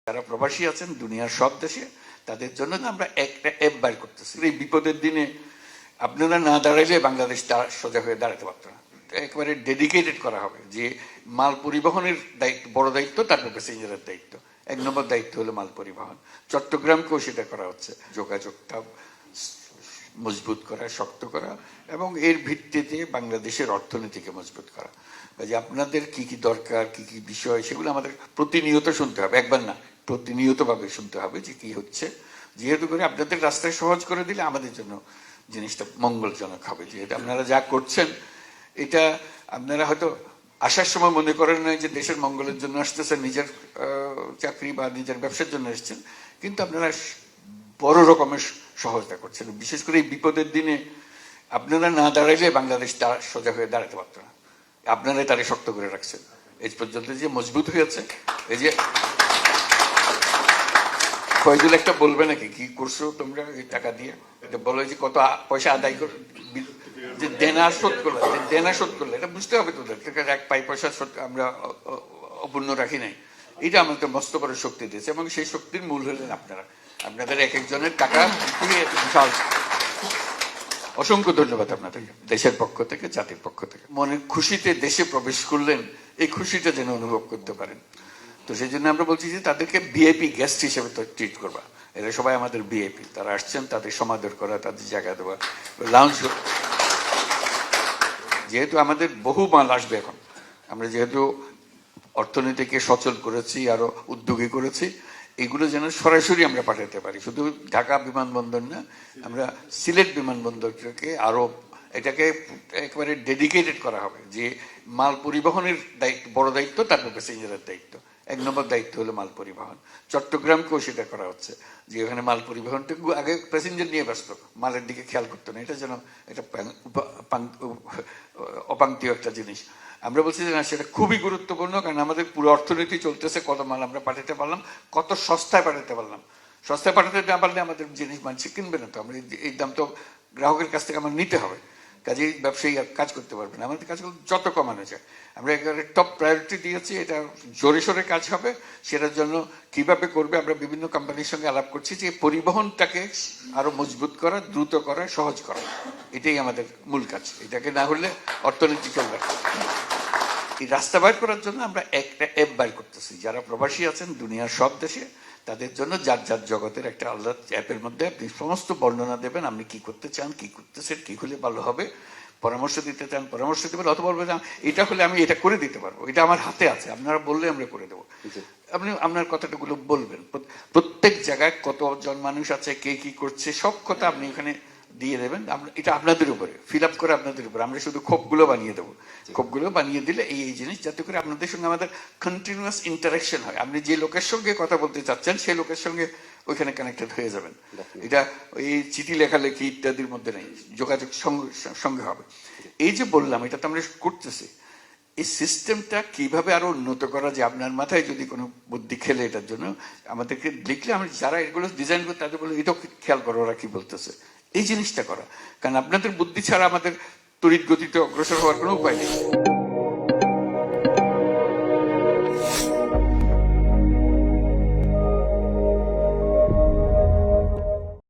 যারা প্রবাসী আছেন দুনিয়ার সব দেশে, তাদের জন্য আমরা একটা অ্যাপ বাইর করতেছি। এই বিপদের দিনে আপনারা না দাঁড়াইলে বাংলাদেশ সোজা হয়ে দাঁড়াতে পারত না। একেবারে ডেডিকেটেড করা হবে যে মাল পরিবহনের দায়িত্ব, বড় দায়িত্ব, তারপর প্যাসেঞ্জারের দায়িত্ব। 1 নম্বর দায়িত্ব হলো মাল পরিবহন। চট্টগ্রামকেও সেটা করা হচ্ছে, যোগাযোগটা মজবুত করা, শক্ত করা এবং এর ভিত্তিতে বাংলাদেশের অর্থনীতিকে মজবুত করা। যে আপনাদের কি কি দরকার, কি কি বিষয়, সেগুলো আমাদের প্রতিনিয়ত শুনতে হবে, একবার না, প্রতিনিয়তভাবে শুনতে হবে যে কি হচ্ছে। যেহেতু করে আপনাদের রাস্তায় সহজ করে দিলে আমাদের জন্য জিনিসটা মঙ্গলজনক হবে। যেহেতু আপনারা যা করছেন, এটা আপনারা হয়তো আসার সময় মনে করেন না যে দেশের মঙ্গলের জন্য আসতেছেন, নিজের চাকরি বা নিজের ব্যবসার জন্য এসছেন, কিন্তু আপনারা বড় রকমের সহজতা করছেন। বিশেষ করে এই বিপদের দিনে আপনারা না দাঁড়াইলে বাংলাদেশ সোজা হয়ে দাঁড়াতে পারত না। আপনারাই তারে শক্ত করে রাখছেন। এই পর্যন্ত যে মজবুত হয়েছে, এই যে ফয়জুল একটা বলবে নাকি কি করছো তোমরা এই টাকা দিয়ে, এটা বলো যে কত পয়সা আদায় করে, যে দেনা শোধ করলে, দেনা শোধ করলে, এটা বুঝতে হবে তোদের। এক পয়সা আমরা অপূর্ণ রাখি নাই। এটা আমাকে মস্ত বড় শক্তি দিয়েছে এবং সেই শক্তির মূল হলেন আপনারা। আপনাদের এক একজনের টাকা বিশাল। অসংখ্য ধন্যবাদ আপনাদেরকে, দেশের পক্ষ থেকে, জাতির পক্ষ থেকে। মনের খুশিতে দেশে প্রবেশ করলেন, এই খুশিটা যেন অনুভব করতে পারেন। তো সেই জন্য আমরা বলছি যে তাদেরকে ভিআইপি গেস্ট হিসেবে তো ট্রিট করবা। এরা সবাই আমাদের ভিআইপি, তারা আসছেন, তাদের সমাদর করা, তাদের জায়গা দেওয়া, লাউঞ্জ। যেহেতু আমাদের বহু মাল আসবে এখন, আমরা যেহেতু অর্থনীতিকে সচল করেছি, আরো উদ্যোগী করেছি, এগুলো যেন সরাসরি আমরা পাঠাতে পারি। শুধু ঢাকা বিমানবন্দর না, আমরা সিলেট বিমানবন্দরটাকে আরো এটাকে একেবারে ডেডিকেটেড করা হবে যে মাল পরিবহনের দায়িত্ব, বড় দায়িত্ব, তারপর প্যাসেঞ্জারের দায়িত্ব। 1 নম্বর দায়িত্ব হলো মাল পরিবহন। চট্টগ্রামকেও সেটা করা হচ্ছে যে এখানে মাল পরিবহনটা আগে প্যাসেঞ্জার নিয়ে ব্যস্ত, মালের দিকে খেয়াল করতো না। এটা যেন এটা অপাঙ্ক্তীয় একটা জিনিস। আমরা বলছি যে না, সেটা খুবই গুরুত্বপূর্ণ, কারণ আমাদের পুরো অর্থনীতি চলতেছে, কত মাল আমরা পাঠাতে পারলাম, কত সস্তায় পাঠাতে পারলাম। সস্তায় পাঠাতে না পারলে আমাদের জিনিস মানুষ কিনবে না। তো আমরা এই দাম তো গ্রাহকের কাছ থেকে আমার নিতে হবে, কাজেই ব্যবসায়ী কাজ করতে পারবে না। আমাদের কাজগুলো যত কমানো যায় আমরা একেবারে টপ প্রায়োরিটি দিয়েছি। এটা জোরে সোরে কাজ হবে। সেটার জন্য কিভাবে করবে আমরা বিভিন্ন কোম্পানির সঙ্গে আলাপ করছি, যে পরিবহনটাকে আরো মজবুত করা, দ্রুত করা, সহজ করা, এটাই আমাদের মূল কাজ। এটাকে না হলে অর্থনীতি চলবে না। এই রাস্তা বাইর করার জন্য আমরা একটা অ্যাপ বাইর করতেছি। যারা প্রবাসী আছেন দুনিয়ার সব দেশে, তাদের জন্য যার যার জগতের একটা আলাদা অ্যাপের মধ্যে আপনি সমস্ত বর্ণনা দেবেন, আপনি কি করতে চান, কি করতেছেন, কি হলে ভালো হবে, পরামর্শ দিতে চান পরামর্শ দেবেন, অথবা বলবেন এটা হলে আমি এটা করে দিতে পারবো, এটা আমার হাতে আছে, আপনারা বললে আমরা করে দেবো। আপনি আপনার কথাটাগুলো বলবেন। প্রত্যেক জায়গায় কতজন মানুষ আছে, কে কি করছে, সব কথা আপনি এখানে দিয়ে দেবেন। এটা আপনাদের উপরে, ফিল আপ করে আপনাদের উপরে। আমরা শুধু খোপগুলো বানিয়ে দেবো। খোপগুলো বানিয়ে দিলে এই জিনিস, যাতে করে আপনাদের সঙ্গে আমাদের কন্টিনিউয়াস ইন্টারাকশন হয়। আপনি যে লোকের সঙ্গে কথা বলতে চাচ্ছেন, সেই লোকের সঙ্গে ওইখানে কানেক্টেড হয়ে যাবেন। এটা এই চিঠি লেখালেখি ইত্যাদির মধ্যে নেই, যোগাযোগ সঙ্গে হবে। এই যে বললাম, এটা তো আমরা করতেছি। এই সিস্টেমটা কিভাবে আরো উন্নত করা যায়, আপনার মাথায় যদি কোনো বুদ্ধি খেলে এটার জন্য আমাদেরকে লিখলে, আমরা যারা এগুলো ডিজাইন করি তাদের বলে এটাও খেয়াল করো ওরা কি বলতেছে, এই জিনিসটা করা। কারণ আপনাদের বুদ্ধি ছাড়া আমাদের তড়িৎ গতিতে অগ্রসর হওয়ার কোনো উপায় নেই।